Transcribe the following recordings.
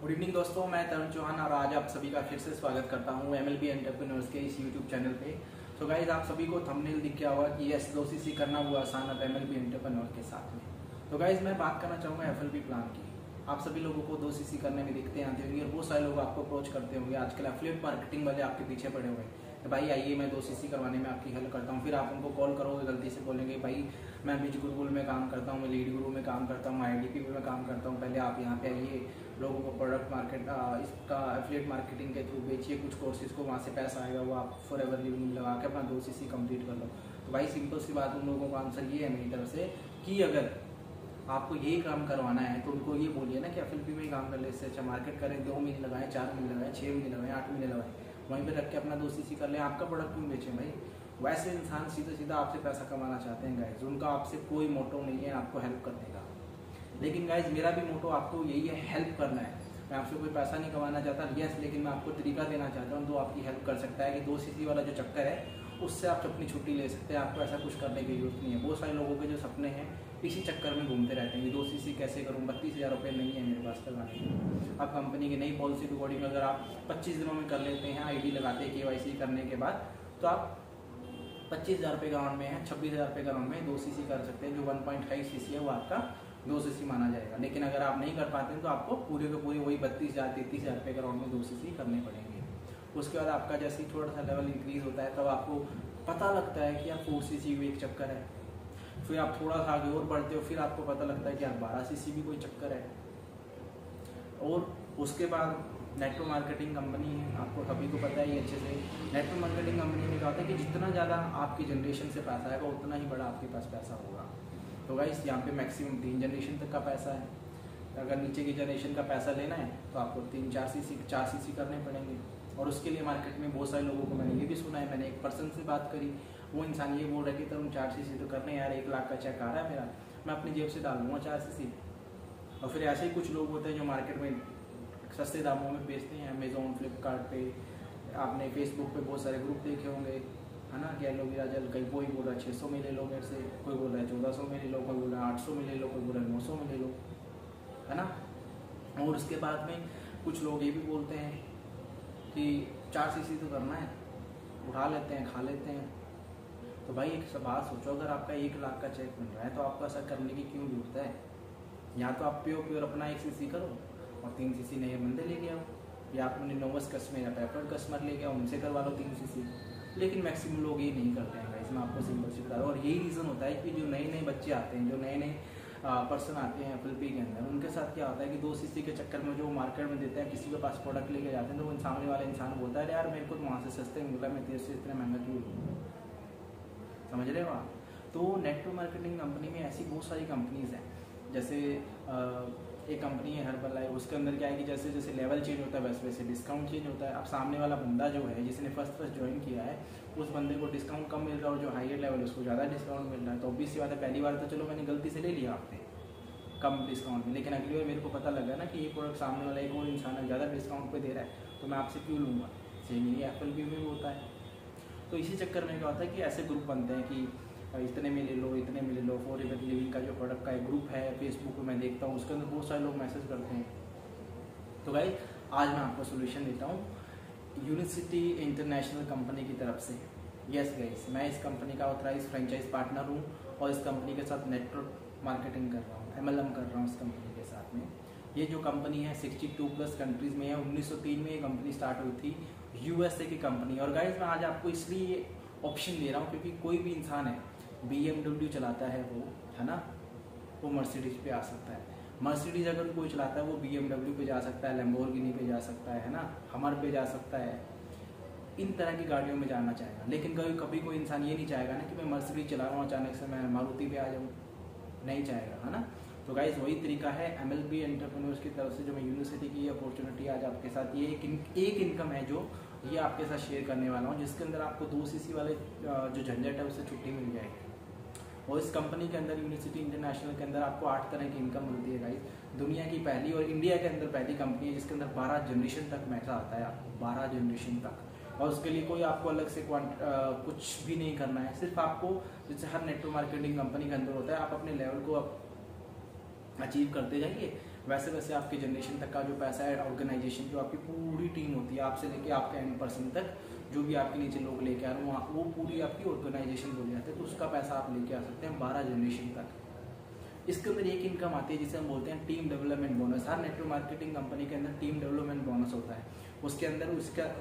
Good evening दोस्तों, मैं तरुण चौहान और आज आप सभी का फिर से स्वागत करता हूं एमएलबी एंटरप्रेन्योर्स के इस यूट्यूब चैनल पे। तो गाइज आप सभी को थंबनेल दिख गया होगा कि यस 2cc करना हुआ आसान अब एमएलबी एंटरप्रेन्योर के साथ में। तो गाइज मैं बात करना चाहूँगा एफएलपी प्लान की। आप सभी लोगों को 2cc करने में दिक्कतें आती होंगी और बहुत सारे लोग आपको अप्रोच करते होंगे। आजकल एफिलिएट मार्केटिंग वाले आपके पीछे पड़े हुए हैं कि भाई आइए मैं 2cc करवाने में आपकी हेल्प करता हूँ। फिर आप उनको कॉल करोगे, गलती से बोलेंगे भाई मैं बीज गुरुकुल में काम करता हूँ, मैं लीड गुरु में काम करता हूँ, आईडीपी में काम करता हूँ, पहले आप यहाँ पे आइए, लोगों को प्रोडक्ट मार्केट इसका एफिलिएट मार्केटिंग के थ्रू बेचिए कुछ कोर्सेज को, वहाँ से पैसा आएगा, वो आप फॉर एवर लिविंग लगा के अपना 2cc कंप्लीट कर लो। तो भाई सिंपल सी बात, उन लोगों का आंसर ये है मेरी तरफ से कि अगर आपको यही काम करवाना है तो उनको ये बोलिए ना कि एफएलपी में ही काम कर ले। इससे अच्छा मार्केट करें, 2 महीने लगाएं, 4 महीने लगाएं, 6 महीने लगाएं, 8 महीने लगाएं, वहीं पे रख के अपना 2cc कर लें। आपका प्रोडक्ट क्यों बेचें भाई? वैसे इंसान सीधा सीधा आपसे पैसा कमाना चाहते हैं गाइज, उनका आपसे कोई मोटो नहीं है आपको हेल्प करने का। लेकिन गाइज मेरा भी मोटो आपको यही है, हेल्प करना है। मैं आपसे कोई पैसा नहीं कमाना चाहता, यस, लेकिन मैं आपको तरीका देना चाहता हूँ तो आपकी हेल्प कर सकता है कि 2cc वाला जो चक्कर है उससे आप अपनी छुट्टी ले सकते हैं। आपको ऐसा कुछ करने की जरूरत नहीं है। बहुत सारे लोगों के जो सपने हैं इसी चक्कर में घूमते रहते हैं कि 2cc कैसे करूँ, 32,000 रुपये नहीं है मेरे पास करवाने के। अब कंपनी की नई पॉलिसी के अकॉर्डिंग अगर आप 25 दिनों में कर लेते हैं, आईडी लगाते हैं KYC करने के बाद, तो आप 25,000 रुपये का राउंड में है, 26,000 रुपये का राउंड में 2cc कर सकते हैं। जो 1.5cc है वो आपका 2cc माना जाएगा। लेकिन अगर आप नहीं कर पाते हैं तो आपको पूरे के पूरे वही 32,000 33,000 रुपये का राउंड में 2cc करने पड़ेंगे। उसके बाद आपका जैसे ही थोड़ा सा लेवल इंक्रीज होता है तब आपको पता लगता है कि यार 4cc भी एक चक्कर है। फिर आप थोड़ा सा आगे और बढ़ते हो, फिर आपको पता लगता है कि यार 12cc भी कोई चक्कर है। और उसके बाद नेटवर्क मार्केटिंग कंपनी है, आपको सभी को पता है ये अच्छे से। नेटवर्क मार्केटिंग कंपनी में क्या होता है कि जितना ज़्यादा आपकी जनरेशन से पैसा आएगा उतना ही बड़ा आपके पास पैसा होगा। तो गाइस यहाँ पे मैक्सिमम 3 जनरेशन तक का पैसा है। अगर नीचे की जनरेशन का पैसा लेना है तो आपको 4cc करने पड़ेंगे। और उसके लिए मार्केट में बहुत सारे लोगों को मैंने ये भी सुना है, मैंने एक पर्सन से बात करी, वो इंसान ये बोल रहा है कि तुम 4cc तो करने यार, 1 लाख का चेक आ रहा है मेरा, मैं अपनी जेब से डाल दूँगा 4cc। और फिर ऐसे ही कुछ लोग होते हैं जो मार्केट में सस्ते दामों में बेचते हैं, अमेजोन, फ्लिपकार्ट पे, आपने फेसबुक पे बहुत सारे ग्रुप देखे होंगे, है ना, कि एलोवेरा जेल कहीं कोई बोल रहा है 600 में ले लो मेरे से, कोई बोल रहा है 1400 में ले लो, कोई बोल रहा है 800 में ले लो, कोई बोल रहा है 900 में ले लो, है ना। और उसके बाद में कुछ लोग ये भी बोलते हैं कि 4cc तो करना है, उठा लेते हैं, खा लेते हैं। तो भाई एक बात सोचो, अगर आपका 1 लाख का चेक बन रहा है तो आपको ऐसा करने की क्यों जरूरत है? या तो आप प्योर अपना 1cc करो और 3cc नए बंदे लेके आओ, या अपने नोवस कस्टमर या पेपर कस्टमर लेके आओ, उनसे करवा लो 3cc। लेकिन मैक्सिमम लोग ये नहीं करते हैं गाइस, मैं आपको सिंपल से बता रहा हूँ। और यही रीज़न होता है कि जो नए नए बच्चे आते हैं, जो नए नए पर्सन आते हैं एफएलपी के अंदर, उनके साथ क्या होता है कि 2cc के चक्कर में जो मार्केट में देते हैं, किसी के पास प्रोडक्ट लेके जाते हैं तो वो सामने वाला इंसान बोलता है यार मेरे को तो वहाँ से सस्ते मिला, मैं तेरे से इतना महंगा क्यों लूँ? समझ रहे हो आप? तो नेटवर्क मार्केटिंग कंपनी में ऐसी बहुत सारी कंपनीज हैं। जैसे एक कंपनी है हर्बल लाइफ, उसके अंदर क्या है कि जैसे जैसे लेवल चेंज होता है वैसे वैसे डिस्काउंट चेंज होता है। अब सामने वाला बंदा जो है जिसने फर्स्ट ज्वाइन किया है उस बंदे को डिस्काउंट कम मिल रहा है और जो हायर लेवल है उसको ज़्यादा डिस्काउंट मिल रहा है। तो ऑब्वियस सी बात है, पहली बार तो चलो मैंने गलती से ले लिया आपने कम डिस्काउंट में, लेकिन अगली बार मेरे को पता लगा ना कि ये प्रोडक्ट सामने वाला एक और इंसान है ज़्यादा डिस्काउंट पे दे रहा है तो मैं आपसे क्यों लूँगा? सेम ये एफएलपी में भी होता है। तो इसी चक्कर में क्या होता है कि ऐसे ग्रुप बनते हैं कि इतने में ले लो, इतने में ले लो। फॉर एवर लिविंग का जो प्रोडक्ट का एक ग्रुप है फेसबुक पे मैं देखता हूँ, उसके अंदर बहुत सारे लोग मैसेज करते हैं। तो भाई आज मैं आपको सोल्यूशन देता हूँ यूनिसिटी इंटरनेशनल कंपनी की तरफ से। यस गाइस, मैं इस कंपनी का ऑथराइज फ्रेंचाइज पार्टनर हूँ और इस कंपनी के साथ नेटवर्क मार्केटिंग कर रहा हूँ, MLM कर रहा हूँ इस कंपनी के साथ में। ये जो कंपनी है 62+ कंट्रीज़ में है। 1903 में ये कंपनी स्टार्ट हुई थी, USA की कंपनी। और गाइस मैं आज आपको इसलिए ऑप्शन दे रहा हूँ क्योंकि कोई भी इंसान है BMW चलाता है वो, है ना, वो मर्सिडीज पे आ सकता है। मर्सिडीज अगर कोई चलाता है वो BMW पे जा सकता है, लैम्बोर्गिनी पे जा सकता है ना, हमर पे जा सकता है, इन तरह की गाड़ियों में जाना चाहेगा। लेकिन कभी कोई इंसान ये नहीं चाहेगा ना कि मैं मर्सिडीज चला रहा हूँ अचानक से मैं मारुति पे आ जाऊँ, नहीं चाहेगा, है ना। तो गाइज वही तरीका है MLB एंटरप्रेन्योर्स की तरफ से जो मैं यूनिवर्सिटी की अपॉर्चुनिटी आज आपके साथ, ये एक इनकम है जो ये आपके साथ शेयर करने वाला हूँ, जिसके अंदर आपको 2cc वाले जो झंझट है उससे छुट्टी मिल जाएगी। और इस कंपनी के अंदर यूनिवर्सिटी इंटरनेशनल के अंदर आपको 8 तरह की इनकम मिलती है गाइस। दुनिया की पहली और इंडिया के अंदर पहली कंपनी है जिसके अंदर 12 जनरेशन तक पैसा आता है आपको, 12 जनरेशन तक। और उसके लिए कोई आपको अलग से कुछ भी नहीं करना है, सिर्फ आपको जैसे हर नेटवर्क मार्केटिंग कंपनी के अंदर होता है, आप अपने लेवल को अचीव करते जाइए, वैसे वैसे आपके जनरेशन तक का जो पैसा है, ऑर्गेनाइजेशन जो आपकी पूरी टीम होती है आपसे लेके आपके एंड पर्सन तक, जो भी आपके नीचे लोग लेके आ रहे हैं वो पूरी आपकी ऑर्गेनाइजेशन बोली जाती है, तो उसका पैसा आप लेके आ सकते हैं 12 जनरेशन तक। इसके अंदर एक इनकम आती है जिसे हम बोलते हैं टीम डेवलपमेंट बोनस। हर नेटवर्क मार्केटिंग कंपनी के अंदर टीम डेवलपमेंट बोनस होता है, उसके अंदर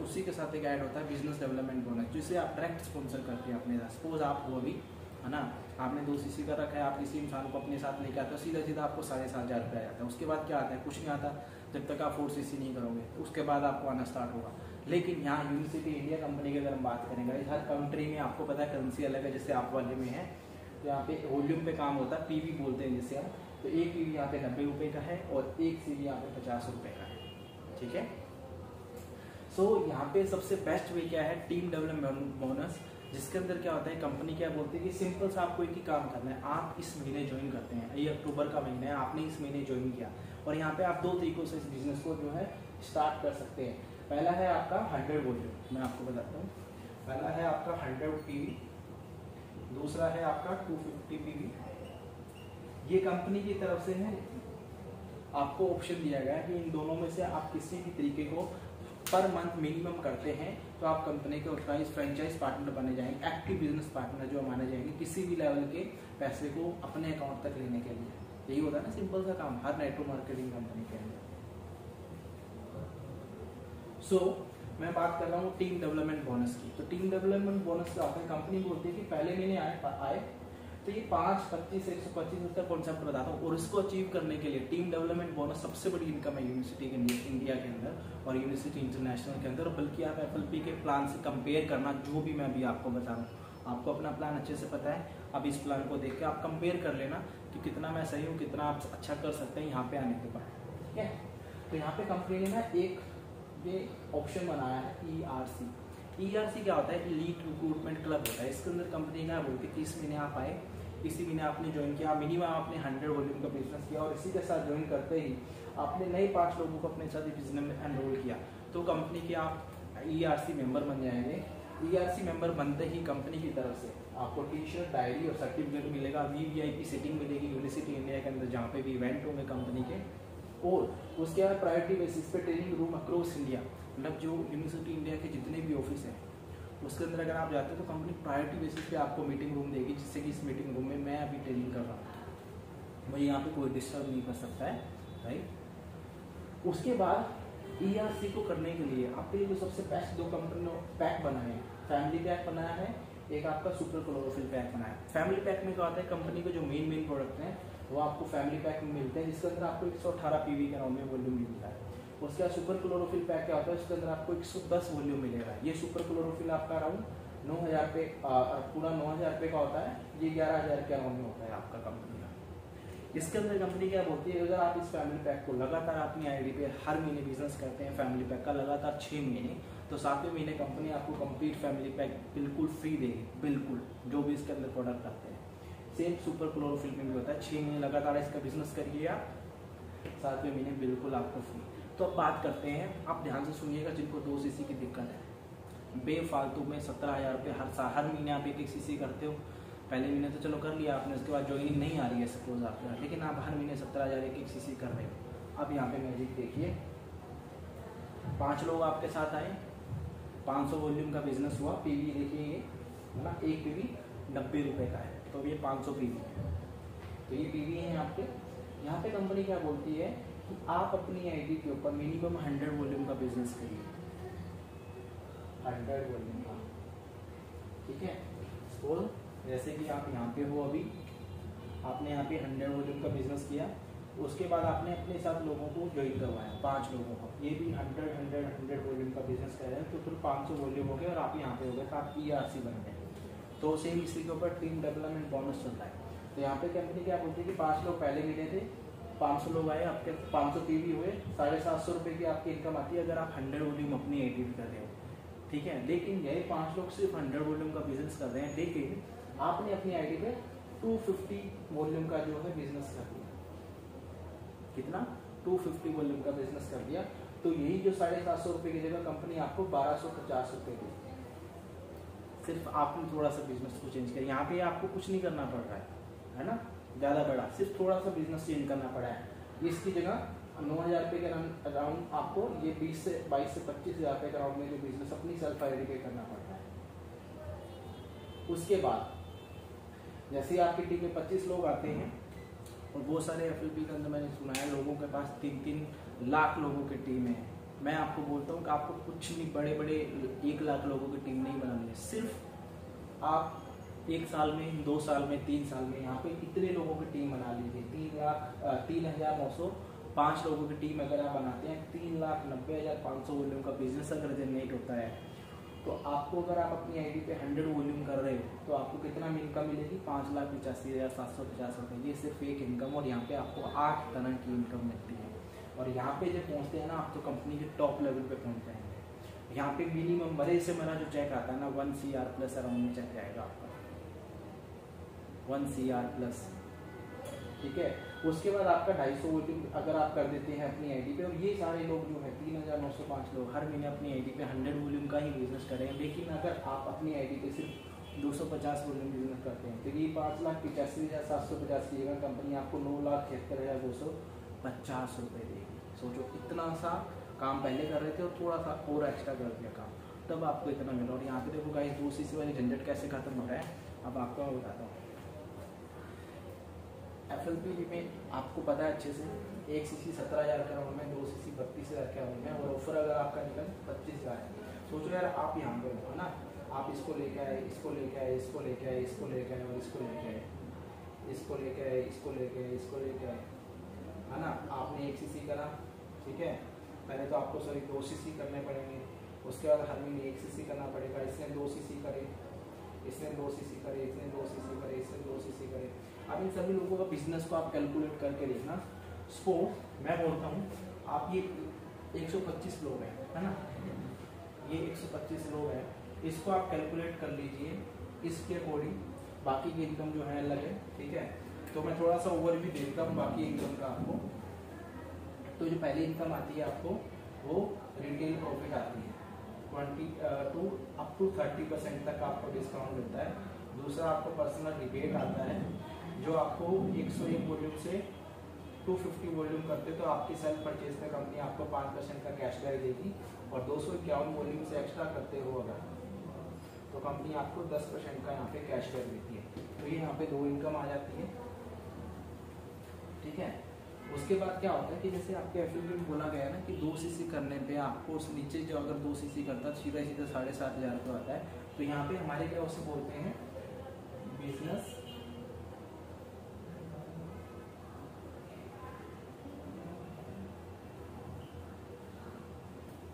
उसी के साथ एक ऐड होता है बिजनेस डेवलपमेंट बोनस, जिसे आप डायरेक्ट स्पॉन्सर करते हैं अपने साथ। सपोज आप हो अभी, है ना, आपने 2 सीसी का रखा है, आप किसी इंसान को अपने साथ लेके आते हो, सीधा सीधा आपको 7,500 रुपये आ जाता है। उसके बाद क्या आता है, कुछ नहीं आता जब तक आप 4 सीसी नहीं करोगे, उसके बाद आपको आना स्टार्ट होगा। लेकिन यहाँ यूनिवर्सिटी इंडिया कंपनी की अगर हम बात करेंगे, हर कंट्री में आपको पता है करेंसी अलग है, जैसे आप वाले में है, तो यहाँ पे वॉल्यूम पे काम होता है, पीवी बोलते हैं जिसे हम। तो एक पीवी यहाँ पे 90 रुपये का है और एक सीवी यहाँ पे 50 रुपये का है, ठीक है। सो यहाँ पे सबसे बेस्ट वे क्या है, टीम डेवलपमेंट बोनस, जिसके अंदर क्या होता है, कंपनी क्या बोलती है कि सिंपल सा आपको एक ही काम करना है। आप इस महीने ज्वाइन करते हैं, ये अक्टूबर का महीना है, आपने इस महीने ज्वाइन किया और यहाँ पे आप 2 तरीकों से इस बिजनेस को जो है स्टार्ट कर सकते हैं। पहला है आपका 100 वॉल्यूम, मैं आपको बताता हूँ। पहला है आपका 100 पीवी, दूसरा है आपका 250 पीवी। ये कंपनी की तरफ से है, आपको ऑप्शन दिया गया है कि इन दोनों में से आप किसी भी तरीके को पर मंथ मिनिमम करते हैं तो आप कंपनी के ऑथराइज फ्रेंचाइज पार्टनर बने जाएंगे, एक्टिव बिजनेस पार्टनर जो माने जाएंगे किसी भी लेवल के पैसे को अपने अकाउंट तक लेने के लिए। यही होता है ना सिंपल सा काम हर नेटवर्क मार्केटिंग कंपनी के अंदर। सो मैं बात कर रहा हूँ टीम डेवलपमेंट बोनस की। तो टीम डेवलपमेंट बोनस क्या होता है, कंपनी बोलती है कि पहले महीने आए तो ये 5, 25, 125 का कॉन्सेप्ट बताता हूँ, और इसको अचीव करने के लिए टीम डेवलपमेंट बोनस सबसे बड़ी इनकम है यूनिवर्सिटी के इंडिया के अंदर और यूनिवर्सिटी इंटरनेशनल के अंदर। बल्कि आप FLP के प्लान से कंपेयर करना, जो भी मैं अभी आपको बता रहा हूँ, आपको अपना प्लान अच्छे से पता है, अब इस प्लान को देख के आप कंपेयर कर लेना कि कितना मैं सही हूँ, कितना आप अच्छा कर सकते हैं यहाँ पे आने के बाद, ठीक है। तो यहाँ पे कंपनी ने ना एक ये ऑप्शन बनाया है ERC। ERC क्या होता है, एलीट रिक्रूटमेंट क्लब होता है। इसके अंदर कंपनी क्या बोलती है कि इस महीने आप आए, इसी महीने आपने ज्वाइन किया, मिनिमम आपने 100 वॉल्यूम का बिजनेस किया और इसी के साथ ज्वाइन करते ही आपने नए 5 लोगों को अपने साथ बिजनेस में एनरोल किया, तो कंपनी के आप ERC मेंबर बन जाएंगे। ERC मेंबर बनते ही कंपनी की तरफ से आपको टी-शर्ट, डायरी और सर्टिफिकेट मिलेगा, VVIP सीटिंग मिलेगी यूनिवर्सिटी इंडिया के अंदर जहाँ पे भी इवेंट होंगे कंपनी के, और उसके बाद प्रायोरिटी बेसिस पे ट्रेनिंग रूम अक्रॉस इंडिया, मतलब जो यूनिवर्सिटी इंडिया के जितने भी ऑफिस हैं उसके अंदर अगर आप जाते हो तो कंपनी प्रायोरिटी बेसिस पे आपको मीटिंग रूम देगी, जिससे कि इस मीटिंग रूम में मैं अभी ट्रेनिंग कर रहा हूँ, मुझे यहाँ पे कोई डिस्टर्ब नहीं कर सकता है, राइट। उसके बाद ERC को करने के लिए आपके लिए जो सबसे बेस्ट 2 कंपनी ने पैक बनाए हैं, फैमिली पैक बनाया है, एक आपका सुपर क्लोरोफिल पैक बनाया है। फैमिली पैक में क्या होता है, कंपनी के जो मेन प्रोडक्ट हैं वो आपको फैमिली पैक में मिलते हैं, जिसके अंदर आपको 118 PV का नॉर्मल वॉल्यूम मिलता है। उसके बाद सुपर क्लोरोफिल पैक क्या होता है, उसके अंदर आपको 110 वॉल्यूम मिलेगा। ये सुपर क्लोरोफिल आपका अराउंड 9,000 रुपये, पूरा 9,000 रुपये का होता है, ये 11,000 के अराउंड में होता है आपका कंपनी का। इसके अंदर कंपनी क्या बोलती है, अगर आप इस फैमिली पैक को लगातार अपनी आईडी पे हर महीने बिजनेस करते हैं फैमिली पैक का लगातार 6 महीने, तो 7वें महीने कंपनी आपको कंप्लीट फैमिली पैक बिल्कुल फ्री देगी, बिल्कुल जो भी इसके अंदर प्रोडक्ट आते हैं। सेम सुपर क्लोरोफिल में भी होता है, 6 महीने लगातार इसका बिजनेस करिए आप, 7वें महीने बिल्कुल आपको फ्री। तो अब बात करते हैं, आप ध्यान से सुनिएगा जिनको 2 सीसी की दिक्कत है, बेफालतू में 17,000 रुपये हर महीने आप एक सीसी करते हो। पहले महीने तो चलो कर लिया आपने, उसके बाद ज्वाइनिंग नहीं आ रही है सपोज आपके, लेकिन आप हर महीने 17,000 एक सीसी कर रहे हो। अब यहाँ पे मैजिक देखिए, 5 लोग आपके साथ आए, 500 वॉल्यूम का बिजनेस हुआ, PV देखिए ये है ना, एक PV 90 रुपये का है, तो ये 500 PV है, तो ये PV है आपके। यहाँ पे कंपनी क्या बोलती है कि आप अपनी आईडी के ऊपर मिनिमम 100 वॉल्यूम का बिजनेस करिए, 100 वॉल्यूम का, ठीक है। और जैसे कि आप यहाँ पे हो, अभी आपने यहाँ पे 100 वॉल्यूम का बिजनेस किया, उसके बाद आपने अपने साथ लोगों को ज्वाइन करवाया, 5 लोगों को, ये भी 100 वॉल्यूम का बिजनेस कर रहे हैं, तो फिर 500 वॉल्यूम हो गए और आप यहाँ पे हो गए, तो आप ERC बन गए। तो सेम इसी के ऊपर टीम डेवलपमेंट बोनस चलता है। तो यहाँ पे कंपनी क्या बोलती है कि 5 लोग पहले मिले थे, 500 लोग आए, आपके 500 PV हुए, 750 रुपये की आपकी इनकम आती है अगर आप 100 वॉल्यूम अपनी आईडी कर रहे हो, ठीक है। लेकिन यही 5 लोग सिर्फ 100 वॉल्यूम का बिजनेस कर रहे हैं, लेकिन आपने अपनी आईडी पे 250 वॉल्यूम का जो है बिजनेस कर दिया, कितना 250 वॉल्यूम का बिजनेस कर दिया, तो यही जो 750 रुपये की जगह कंपनी आपको 1250 रुपये देगी, सिर्फ आपने थोड़ा सा बिजनेस को चेंज किया। यहाँ पे आपको कुछ नहीं करना पड़ रहा है ना, ज़्यादा बड़ा, सिर्फ थोड़ा सा बिजनेस चेंज करना पड़ा है। इसकी जगह 9,000 रुपये के अराउंड आपको ये 22 से 25 हज़ार रुपये के अराउंड में जो बिजनेस अपनी सेल्फ आईडी पे करना पड़ता है। उसके बाद जैसे आपकी टीम में 25 लोग आते हैं और बहुत सारे FLP के अंदर मैंने सुना है लोगों के पास 3-3 लाख लोगों की टीम है। मैं आपको बोलता हूँ कि आपको कुछ नहीं बड़े बड़े 1 लाख लोगों की टीम नहीं बनानी है। सिर्फ आप 1 साल में, 2 साल में, 3 साल में यहाँ पे इतने लोगों की टीम बना लीजिए। 3,905 लोगों की टीम अगर आप बनाते हैं, 3,90,500 वॉल्यूम का बिजनेस अगर जनरेट होता है, तो आपको अगर आप अपनी आईडी पे 100 वॉल्यूम कर रहे हो तो आपको कितना इनकम मिलेगी? 5,85,750 रुपये। ये सिर्फ एक इनकम, और यहाँ पे आपको 8 तरह की इनकम मिलती है। और यहाँ पे जब पहुँचते हैं ना आप, तो कंपनी के टॉप लेवल पे पहुँच जाएंगे। यहाँ पे मिनिमम मरे से मरा जो चेक आता है ना 1 CR प्लस अराउंड में चेक जाएगा आपका, 1 CR प्लस। ठीक है, उसके बाद आपका 250 वोल्यूम अगर आप कर देते हैं अपनी आईडी पे, और ये सारे लोग जो है 3,905 लोग हर महीने अपनी आईडी पे 100 वॉल्यूम का ही बिजनेस करें। लेकिन अगर आप अपनी आईडी पे सिर्फ 250 वॉल्यूम बिजनेस करते हैं तो ये 5,85,750 की जगह कंपनी आपको 9,73,250 रुपये देगी। सोचो, इतना सा काम पहले कर रहे थे और थोड़ा सा और एक्स्ट्रा कर दिया काम, तब आपको इतना मिला। और यहाँ पे देखो गाइस 2 CC वाली झंझट कैसे खत्म हो रहा है, अब आपको मैं बताता हूँ। FLP में आपको पता है अच्छे से 1 CC 17,000 के अराउंड में, 2 CC 32,000 के अराउंड में, और ऑफर अगर आपका निकल 25,000 है। सोचो यार, आप यहाँ पे हो, है ना, आप इसको लेके आए, इसको लेके आए, इसको लेके आए, इसको लेके आए, और इसको लेके आए, इसको लेके आए, इसको लेके आए, इसको लेके आए, है ना। आपने 1 CC करा, ठीक है, पहले तो आपको सॉरी 2 CC करने पड़ेंगे। उसके बाद हर महीने 1 CC करना पड़ेगा। इसने 2 CC करे, इसने 2 CC करे, इसने 2 CC करे, इसने 2 CC करे। अब इन सभी लोगों का बिजनेस को आप कैलकुलेट करके देखना। सपोज मैं बोलता हूँ आप ये 125 लोग हैं, है ना, ये 125 लोग हैं, इसको आप कैलकुलेट कर लीजिए इसके अकॉर्डिंग। बाकी की इनकम जो है अलग है, ठीक है। तो मैं थोड़ा सा ओवरव्यू देता हूँ बाकी इनकम का आपको। तो जो पहली इनकम आती है आपको, वो रिटेल प्रॉफिट आती है, 30% तक आपको डिस्काउंट मिलता है। दूसरा आपको पर्सनल रिबेट आता है, जो आपको 101 वॉल्यूम से 250 वॉल्यूम करते तो आपकी सेल्फ परचेज पे कंपनी आपको 5% का कैशबैक देगी। और 251 वॉल्यूम से एक्स्ट्रा करते हो अगर, तो कंपनी आपको 10% का यहाँ पे कैशबैक देती है। तो ये यहाँ पे 2 इनकम आ जाती है, ठीक है। उसके बाद क्या होता है कि जैसे आपके FLP में बोला गया है ना कि 2 CC करने पे आपको उस नीचे जो अगर 2 CC करता है सीधा 7,500 रुपये आता है। तो यहाँ पे हमारे क्या उसे बोलते हैं,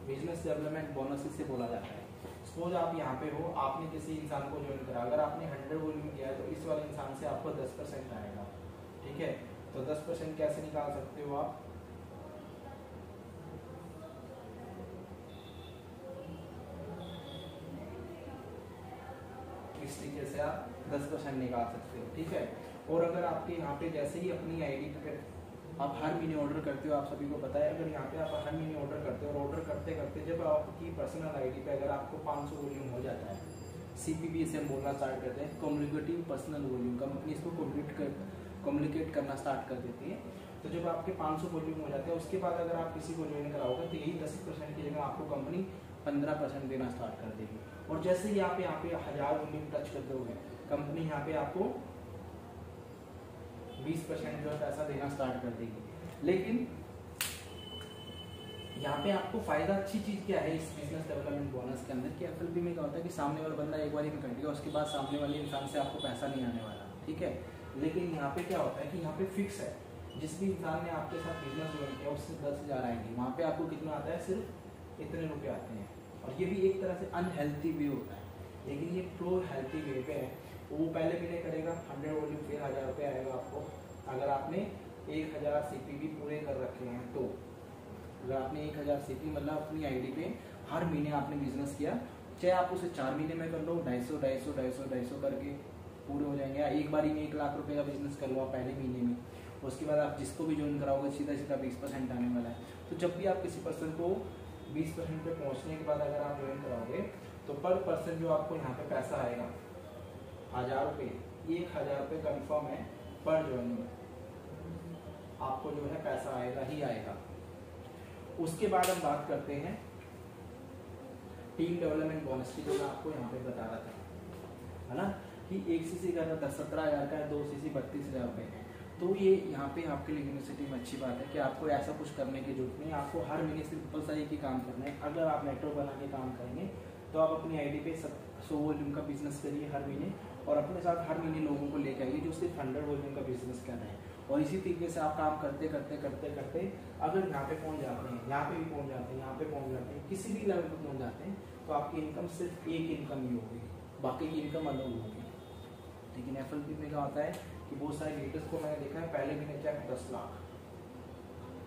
बिजनेस डेवलपमेंट बोनस इसे बोला जाता है। सपोज आप यहाँ पे हो, आपने किसी इंसान को ज्वाइन करा, अगर आपने 100 वॉल्यूम किया है तो इस वाले इंसान से आपको 10% आएगा, ठीक है। तो 10% कैसे निकाल सकते हो आप, इस तरीके से आप 10% निकाल सकते हो, ठीक है। और अगर आपके यहाँ पे जैसे ही अपनी आईडी पे आप हर महीने ऑर्डर करते हो, आप सभी को पता है, अगर यहाँ पे आप हर महीने ऑर्डर करते हो और ऑर्डर करते करते जब आपकी पर्सनल आईडी पे अगर आपको 500 वॉल्यूम हो जाता है, CPV से हम बोलना स्टार्ट करते हैं, कम्युनिकेटिव पर्सनल वॉल्यूम, कंपनी इसको कम्युनिकेट करना स्टार्ट कर देती है। तो जब आपके 500 वॉल्यूम हो जाते हैं, उसके बाद अगर आप किसी को ज्वाइन कराओगे तो यही 10% की जगह आपको कंपनी 15% देना स्टार्ट कर देगी। और जैसे ही आप यहाँ पे 1000 वॉल्यूम टच कर दोगे, कंपनी यहाँ पे आपको 20% जो पैसा देना स्टार्ट कर देगी। लेकिन यहाँ पे आपको फायदा अच्छी चीज क्या है इस बिजनेस डेवलपमेंट बोनस के अंदर कि FLP में क्या होता है कि सामने वाला बंदा एक बार ही कर दिया, उसके बाद सामने वाले इंसान से आपको पैसा नहीं आने वाला, ठीक है। लेकिन यहाँ पे क्या होता है कि यहाँ पे फिक्स है, जिस भी इंसान ने आपके साथ बिजनेस ज्वाइन किया उससे 10,000 आएंगे, वहाँ पे आपको कितना आता है, सिर्फ इतने रुपये आते हैं। और ये भी एक तरह से अनहेल्थी वे होता है, लेकिन ये प्रो हेल्थी वे पे है। वो पहले महीने करेगा 100 वॉल्यूम, फिर 1000 रुपये आएगा आपको। अगर आपने 1000 CPV पूरे कर रखे हैं तो, अगर आपने 1000 CPV मतलब अपनी आईडी पे हर महीने आपने बिजनेस किया, चाहे आप उसे 4 महीने में कर लो, 250 करके पूरे हो जाएंगे, या एक बारी में 1 लाख रुपए का बिजनेस कर लो आप पहले महीने में। उसके बाद आप जिसको भी ज्वाइन कराओगे सीधा 20% आने वाला है। तो जब भी आप किसी पर्सन को 20% पे पहुंचने के बाद अगर आप ज्वाइन कराओगे तो पर पर्सन जो आपको यहाँ पे पैसा आएगा 1000 रुपये, 1000 रुपये कन्फर्म है पर ज्वाइनिंग। आपको जो है पैसा आएगा ही आएगा। उसके बाद हम बात करते हैं टीम डेवलपमेंट बोनस की, जो मैं आपको यहाँ पे बता रहा था, है ना, कि 1 सीसी का 17,000 का है, 2 सीसी 32,000 रुपये है। तो ये यहाँ पे आपके लिए यूनिवर्सिटी में अच्छी बात है कि आपको ऐसा कुछ करने की जरूरत नहीं, आपको हर महीने सिंपल सा एक ही काम करना है। अगर आप नेटवर्क बना के काम करेंगे तो आप अपनी आईडी पे 100 वॉल्यूम का बिजनेस करिए हर महीने, और अपने साथ हर महीने लोगों को लेकर आइए जो सिर्फ 100 वॉल्यूम का बिजनेस कर रहे हैं। और इसी तरीके से आप काम करते करते करते करते अगर यहाँ पे पहुँच जाते हैं, यहाँ पे भी पहुँच जाते हैं, यहाँ पे पहुँच जाते हैं, किसी भी लेवल पर पहुँच जाते हैं, तो आपकी इनकम सिर्फ एक इनकम ही होगी, बाकी की इनकम अलग होगी। लेकिन FLP में क्या होता है कि बहुत सारे लीडर्स को मैंने देखा है, पहले महीने चेक 10 लाख,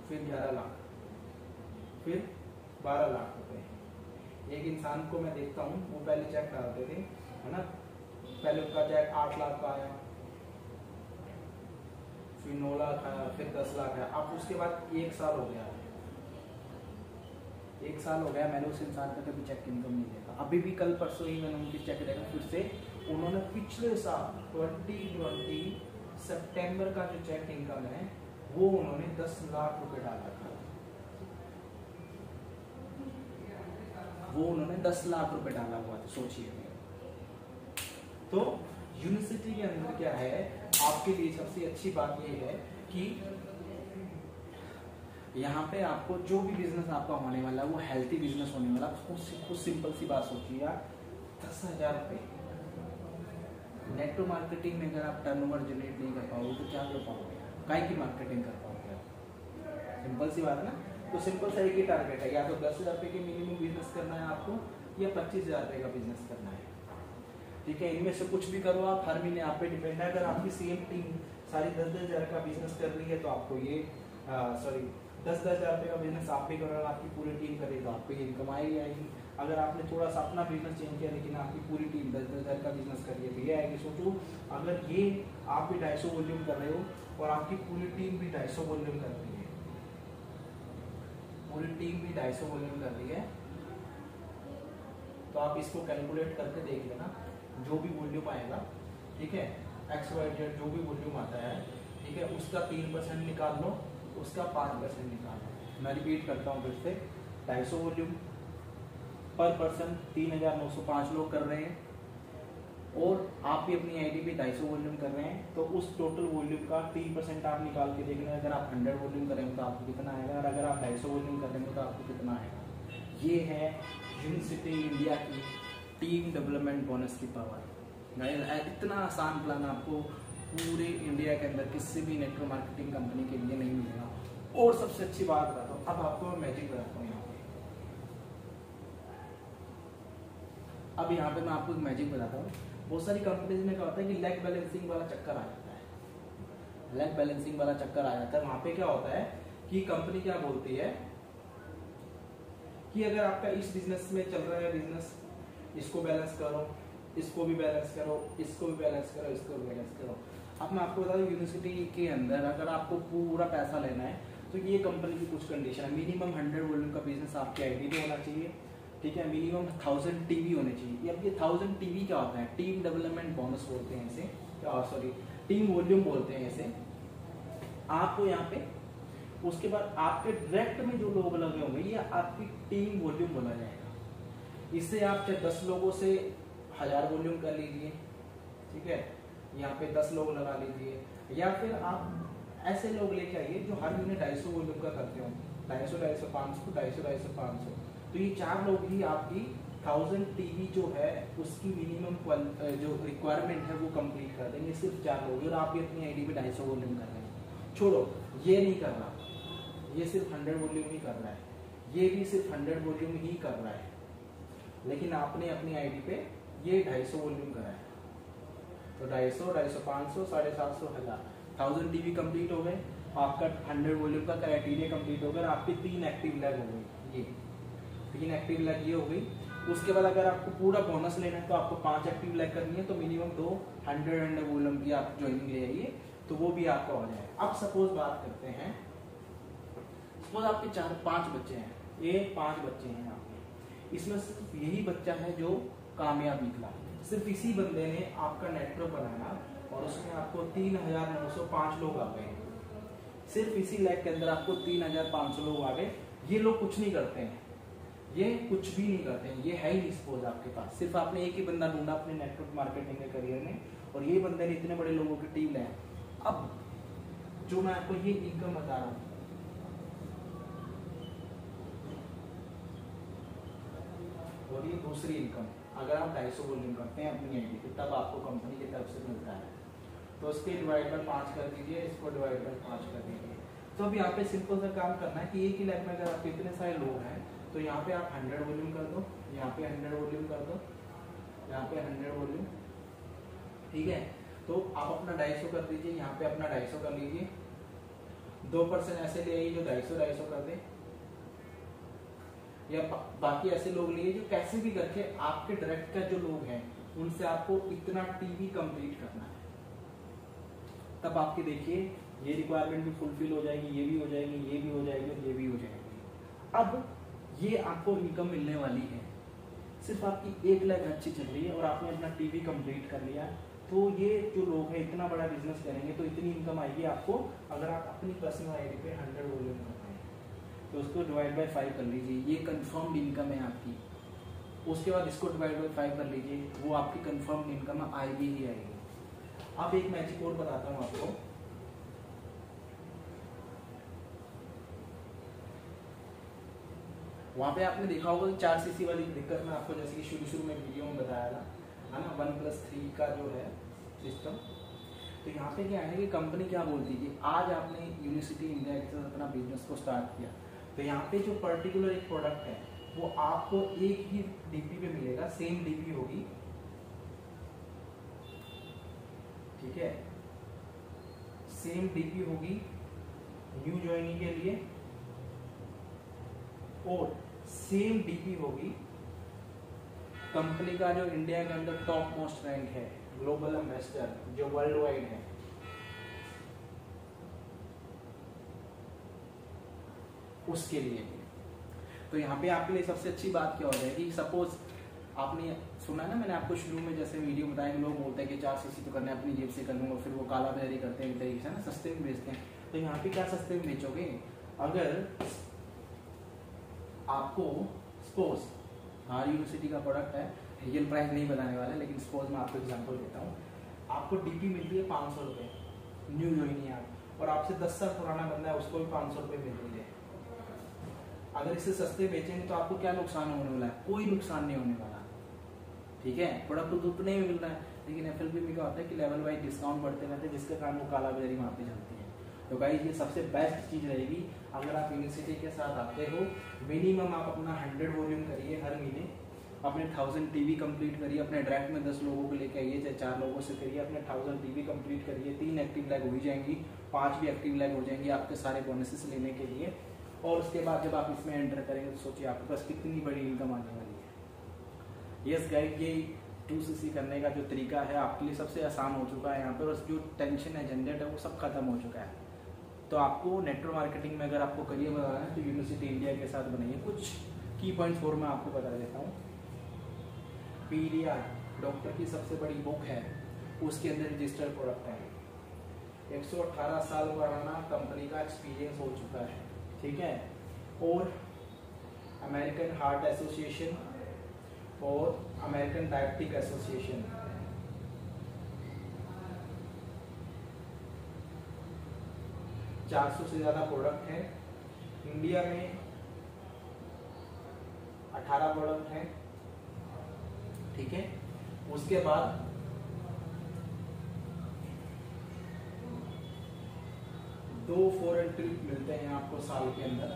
फिर 11 लाख, फिर 12 लाख रुपए। एक इंसान को मैं देखता हूँ, वो पहले चेक कराते थे, है ना, पहले उनका चेक 8 लाख का आया, फिर 9 लाख आया, फिर 10 लाख आया। अब उसके बाद 1 साल हो गया, 1 साल हो गया, मैंने उस इंसान का कभी चेक इनकम नहीं देखा। अभी भी कल परसों ही मैंने उनकी चेक देखा, फिर से उन्होंने पिछले साल 2020 सितंबर का जो चेक इनकम है वो उन्होंने 10 लाख रुपए डाल रखा है, वो उन्होंने 10 लाख रुपए डाला हुआ था, सोचिए। तो यूनिवर्सिटी के अंदर क्या है, आपके लिए सबसे अच्छी बात यह है कि यहाँ पे आपको जो भी बिजनेस आपका होने वाला है वो हेल्थी बिजनेस होने वाला है। कुछ सिंपल सी बात सोचिए, 10,000 रुपये नेटवर्क मार्केटिंग में अगर आप टर्नओवर जनरेट नहीं कर पाओगे तो क्या कर पाओगे, काय की मार्केटिंग कर पाओगे? सिंपल सी बात है ना। तो सिंपल सा एक ही टारगेट है, या तो 10,000 रुपये के मिनिमम बिजनेस करना है आपको, या 25,000 रुपये का बिजनेस करना है। ठीक है, इनमें से कुछ भी करो आप, हर महीने आप पे डिपेंड है। अगर आपकी सेम टीम सारी 10,000 का बिजनेस कर रही है तो आपको ये 10,000 रुपये का बिजनेस आप भी करो, आपकी पूरी टीम करे तो आपको ये इनकम आएगी। अगर आपने थोड़ा सा अपना बिजनेस चेंज किया लेकिन आपकी पूरी टीम 10,000 का बिजनेस कर रही है तो ये आएगी। सोचो अगर ये आप भी 250 वॉल्यूम कर रहे हो और आपकी पूरी टीम भी 250 वॉल्यूम कर रही है, पूरी टीम भी 250 वॉल्यूम कर रही है, तो आप इसको कैलकुलेट करके देख लेना, जो भी वॉल्यूम आएगा, ठीक है, XYZ जो भी वॉल्यूम आता है, ठीक है, उसका 3% निकाल लो, उसका 5% निकाल लो। मैं रिपीट करता हूँ फिर से, 250 वॉल्यूम पर पर्सन 3,905 लोग कर रहे हैं, और आप भी अपनी आईडी पे 250 वॉल्यूम कर रहे हैं, तो उस टोटल वॉल्यूम का 3% आप निकाल के देखना। अगर आप 100 वॉल्यूम करेंगे तो आपको कितना आएगा, और अगर आप 250 वॉल्यूम करेंगे तो आपको कितना आएगा। ये है यूनिवर्सिटी इंडिया की टीम डेवलपमेंट बोनस की पावर। इतना आसान प्लान आपको पूरे इंडिया के अंदर किसी भी नेटवर्क मार्केटिंग कंपनी के लिए नहीं मिलेगा। और सबसे अच्छी बात बताता हूँ, अब आपको मैं मैजिक बताता हूँ। अब यहाँ पे मैं आपको एक मैजिक बताता हूँ। बहुत सारी कंपनीज में क्या होता है कि लेग बैलेंसिंग वाला चक्कर आ जाता है, लेग बैलेंसिंग वाला चक्कर आ जाता है। वहां पे क्या होता है कि कंपनी क्या बोलती है कि अगर आपका इस बिजनेस में चल रहा है बिजनेस, इसको बैलेंस करो, इसको भी बैलेंस करो, इसको भी बैलेंस करो, इसको भी बैलेंस करो। अब मैं आपको बता दूं, यूनिवर्सिटी के अंदर अगर आपको पूरा पैसा लेना है तो ये कंपनी की कुछ कंडीशन है। मिनिमम 100 वॉल्यूम का बिजनेस आपकी आईडी पे होना चाहिए, ठीक है, मिनिमम 1000 टीवी होने चाहिए। अब ये 1000 टीवी क्या होता है, टीम डेवलपमेंट बोनस बोलते हैं इसे, सॉरी टीम वॉल्यूम बोलते हैं इसे। आपको यहाँ पे उसके बाद आपके डायरेक्ट में जो लोग लगे होंगे ये आपकी टीम वॉल्यूम बोला जाएगा। इससे आप चाहे 10 लोगों से 1000 वॉल्यूम कर लीजिए, ठीक है, यहाँ पे 10 लोग लगा लीजिए, या फिर आप ऐसे लोग लेके आइए जो हर महीने 250 वॉल्यूम का करते हो, 250, 250, 500, 250, 250, 500। तो ये 4 लोग ही आपकी 1000 टीवी जो है उसकी मिनिमम जो रिक्वायरमेंट है वो कंप्लीट कर देंगे, सिर्फ 4 लोग। और आप भी अपनी आईडी पे 250 वॉल्यूम कर रहे हैं, छोड़ो ये नहीं कर रहा, ये सिर्फ 100 वॉल्यूम ही कर रहा है, ये भी सिर्फ 100 वॉल्यूम ही कर रहा है, लेकिन आपने अपनी आईडी पे ये 250 वॉल्यूम करा है। तो 250, 250, 500, 750, 1000, 1000 टीवी कंप्लीट हो गए, आपका 100 वॉल्यूम का क्राइटेरिया कंप्लीट हो गया, आपकी 3 एक्टिव लैग हो गई, ये 3 एक्टिव लैग ये हो गई। उसके बाद अगर आपको पूरा बोनस लेना है तो आपको 5 एक्टिव लैग करनी है, तो मिनिमम 200 वॉल्यूम की आप ज्वाइनिंग ले आइए, तो वो भी आपका हो जाए। अब सपोज बात करते हैं, सपोज आपके 4-5 बच्चे हैं, ये 5 बच्चे हैं आपके, इसमें सिर्फ यही बच्चा है जो कामयाब निकला, सिर्फ इसी बंदे ने आपका नेटवर्क बनाया और उसमें आपको 3,905 लोग आ गए, सिर्फ इसी लैब के अंदर आपको 3500 लोग आ गए। ये लोग कुछ नहीं करते हैं, ये कुछ भी नहीं करते हैं, ये है ही नहीं सपोज आपके पास। सिर्फ आपने एक ही बंदा ढूंढा अपने नेटवर्क मार्केटिंग के करियर में, और ये बंदे ने इतने बड़े लोगों की टीम है। अब जो मैं आपको ये इनकम बता रहा हूँ, और ये दूसरी इनकम, अगर आप 250 वॉल्यूम करते हैं अपनी आईडी पे, तब आपको कंपनी की तरफ से मिलता है। तो इसके डिवाइड बाय 5 कर दीजिए, इसको डिवाइड बाय 5 कर दीजिए। तो अब यहाँ पे सिंपल सा काम करना है कि एक ही लैब में अगर आपके इतने सारे लोग हैं, तो यहाँ पे आप 100 वॉल्यूम कर दो, यहाँ पे 100 वॉल्यूम कर दो, यहाँ पे 100 वॉल्यूम, ठीक है। तो आप अपना 250 कर दीजिए, यहाँ पे अपना 250 कर लीजिए, 2% ऐसे ले आइए जो 250 कर दे, या बाकी ऐसे लोग लिए जो कैसे भी करके आपके डायरेक्ट का जो लोग हैं उनसे आपको इतना टीवी कंप्लीट करना है। तब आपके देखिए ये रिक्वायरमेंट भी फुलफिल हो जाएगी, ये भी हो जाएगी, ये भी हो जाएगी, और ये भी हो जाएगी। अब ये आपको इनकम मिलने वाली है, सिर्फ आपकी 1 लाख अच्छी चल रही है और आपने अपना टीवी कंप्लीट कर लिया। तो ये जो लोग हैं इतना बड़ा बिजनेस करेंगे तो इतनी इनकम आएगी आपको, अगर आप अपनी पर्सनल आईडी पे 100 वॉल्यूम करते हैं तो उसको डिवाइड बाय 5 कर लीजिए, ये कंफर्म्ड इनकम है आपकी। उसके बाद इसको डिवाइड बाय 5 कर लीजिए, वो आपकी कंफर्म्ड इनकम आएगी ही आएगी। अब एक मैजिक कोड बताता हूँ आपको, वहां पे आपने देखा होगा 4 सीसी वाली दिक्कत में आपको जैसे कि शुरू में वीडियो में बताया था, है ना, 1+3 का जो है सिस्टम। तो यहाँ पे क्या है कि कंपनी क्या बोलती है कि आज आपने यूनिवर्सिटी इंडिया के साथ अपना बिजनेस को स्टार्ट किया, तो यहाँ पे जो पर्टिकुलर एक प्रोडक्ट है वो आपको एक ही डीपी पे मिलेगा, सेम डीपी होगी, ठीक है, सेम डीपी होगी न्यू ज्वाइनिंग के लिए, और सेम डीपी होगी कंपनी का जो इंडिया के अंदर टॉप मोस्ट रैंक है, ग्लोबल एम्बेसडर, जो वर्ल्ड वाइड है, उसके लिए। तो यहाँ पे आपके लिए सबसे अच्छी बात क्या हो जाएगी, सपोज आपने सुना ना, मैंने आपको शुरू में जैसे वीडियो बताया, लोग बोलते हैं कि 4 सीसी तो करना है अपनी जेब से कर लूंगा, फिर वो काला बाजारी करते हैं एक तरीके से ना, सस्ते में बेचते हैं। तो यहाँ पे क्या सस्ते में बेचोगे, अगर आपको सपोज हमारी यूनिवर्सिटी का प्रोडक्ट है, रियल प्राइस नहीं बताने वाला, लेकिन सपोज मैं आपको एग्जांपल देता हूँ, आपको डीपी मिलती है 500 रुपये, न्यू ज्वाइन है आप, और आपसे 10 साल पुराना बंदा है, उसको भी 500 रुपये मिल रही है। अगर इसे सस्ते बेचेंगे तो आपको क्या नुकसान होने वाला है, कोई नुकसान नहीं होने वाला, ठीक है, प्रोडक्ट तो उतने में मिल रहा है। लेकिन एफएलबी में क्या होता है कि लेवल वाइज डिस्काउंट बढ़ते रहते हैं, जिसके कारण वो काला बाजारी वहाँ पे चलती है। तो गाइस ये सबसे बेस्ट चीज़ रहेगी, अगर आप यूनिवर्सिटी के साथ आते हो, मिनिमम आप अपना 100 वॉल्यूम करिए हर महीने, अपने 1000 टीवी कंप्लीट करिए, अपने डायरेक्ट में 10 लोगों को लेके आइए, चाहे 4 लोगों से करिए, अपने 1000 टीवी कंप्लीट करिए, 3 एक्टिव लैग हो जाएंगी, 5 भी एक्टिव लैग हो जाएंगी आपके सारे बोनसेस लेने के लिए। और उसके बाद जब आप इसमें एंटर करेंगे तो सोचिए आपके पास कितनी बड़ी इनकम आने वाली है। यस गाइस, ये 2cc करने का जो तरीका है आपके लिए सबसे आसान हो चुका है। यहाँ पर बस जो टेंशन है, झंझट है, वो सब खत्म हो चुका है। तो आपको नेटवर्क मार्केटिंग में अगर आपको करियर बनाना है तो यूनिवर्सिटी इंडिया के साथ बनाइए। कुछ की पॉइंट्स और मैं आपको बता देता हूँ। पीडीआर डॉक्टर की सबसे बड़ी बुक है, उसके अंदर रजिस्टर्ड प्रोडक्ट है, 118 साल पुराना कंपनी का एक्सपीरियंस हो चुका है, ठीक है। और अमेरिकन हार्ट एसोसिएशन और अमेरिकन डायबिटिक एसोसिएशन, $400 से ज़्यादा प्रोडक्ट है। इंडिया में 18 प्रोडक्ट हैं, ठीक है। उसके बाद दो फॉरेन ट्रिप मिलते हैं आपको साल के अंदर,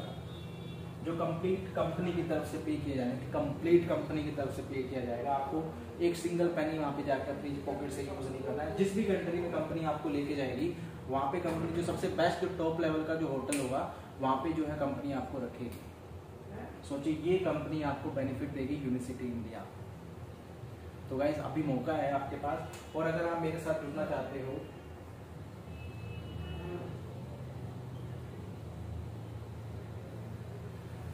जो कंप्लीट कंपनी की तरफ से पे किया जाएगा, कंप्लीट कंपनी की तरफ से पे किया जाएगा। आपको एक सिंगल पेनी वहाँ पे जाकर अपनी पॉकेट से यूज नहीं करना है। जिस भी कंट्री में कंपनी आपको लेके जाएगी, वहाँ पे कंपनी जो सबसे बेस्ट जो टॉप लेवल का जो होटल होगा, वहाँ पे जो है कंपनी आपको रखेगी। सोचिए ये कंपनी आपको बेनिफिट देगी यूनिवर्सिटी इंडिया। तो गाइस अभी मौका है आपके पास, और अगर आप मेरे साथ जुड़ना चाहते हो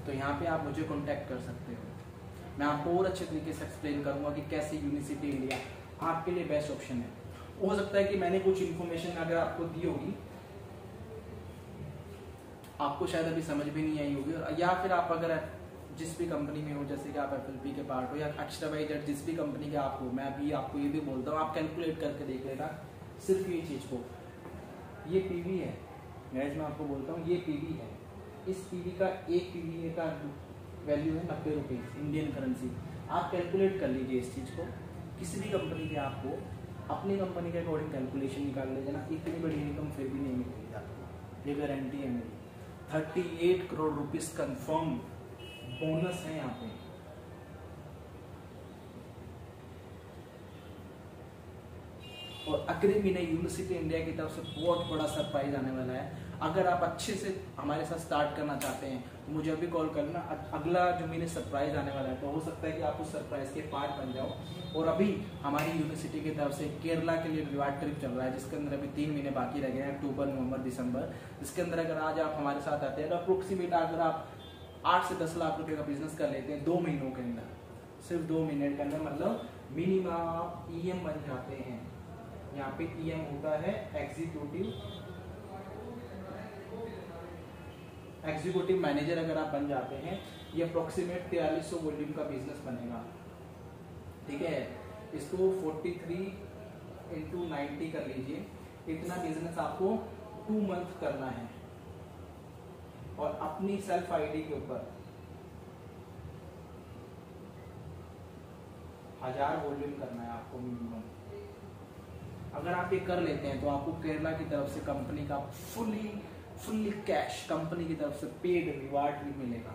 तो यहाँ पे आप मुझे कांटेक्ट कर सकते हो। मैं आपको और अच्छे तरीके से एक्सप्लेन करूंगा कि कैसे यूनिवर्सिटी इंडिया आपके लिए बेस्ट ऑप्शन है। हो सकता है कि मैंने कुछ इन्फॉर्मेशन अगर आपको दी होगी आपको शायद अभी समझ भी नहीं आई होगी, या फिर आप अगर जिस भी कंपनी में हो, जैसे कि आप FLP के पार्ट हो या XYZ जिस भी कंपनी के आप हो, मैं अभी आपको ये भी बोलता हूँ आप कैलकुलेट करके देख लेना सिर्फ ये चीज़ को। ये PV है गाइस, मैं आपको बोलता हूँ ये PV है। इस PV का एक PV का वैल्यू है 90 रुपीज़ इंडियन करेंसी। आप कैलकुलेट कर लीजिए इस चीज़ को, किसी भी कंपनी के आपको अपनी कंपनी के अकॉर्डिंग कैलकुलेशन निकाल लीजिए ना, इतनी बड़ी इनकम फिर भी नहीं मिलेगी आपको, ये गारंटी है मेरी। 38 करोड़ रुपीस कंफर्म बोनस है यहाँ पे। और अगले महीने यूनिवर्सिटी इंडिया की तरफ से बहुत बड़ा सरप्राइज आने वाला है। अगर आप अच्छे से हमारे साथ स्टार्ट करना चाहते हैं तो मुझे अभी कॉल करना। अगला जो महीने सरप्राइज आने वाला है तो हो सकता है कि आप उस सरप्राइज के पार्ट बन जाओ। और अभी हमारी यूनिवर्सिटी की तरफ से केरला के लिए रिवार्ड ट्रिप चल रहा है, जिसके अंदर अभी 3 महीने बाकी रह गए हैं, अक्टूबर, नवंबर, दिसंबर। जिसके अंदर अगर आज आप हमारे साथ आते हैं तो अप्रोक्सीमेट अगर आप 8 से 10 लाख रुपए का बिजनेस कर लेते हैं 2 महीनों के अंदर, सिर्फ 2 महीने के अंदर, मतलब मिनिमम आप EM बन जाते हैं। यहाँ पे EM होता है एग्जीक्यूटिव मैनेजर। अगर आप बन जाते हैं ये अप्रोक्सीमेट 4300 वॉल्यूम का बिजनेस बनेगा, ठीक है। इसको 43 × 90 कर लीजिए, इतना बिजनेस आपको 2 मंथ करना है और अपनी सेल्फ आईडी के ऊपर 1000 वॉल्यूम करना है आपको मिनिमम। अगर आप ये कर लेते हैं तो आपको केरला की तरफ से कंपनी का फुल्ली कैश कंपनी की तरफ से पेड रिवार्ड भी मिलेगा।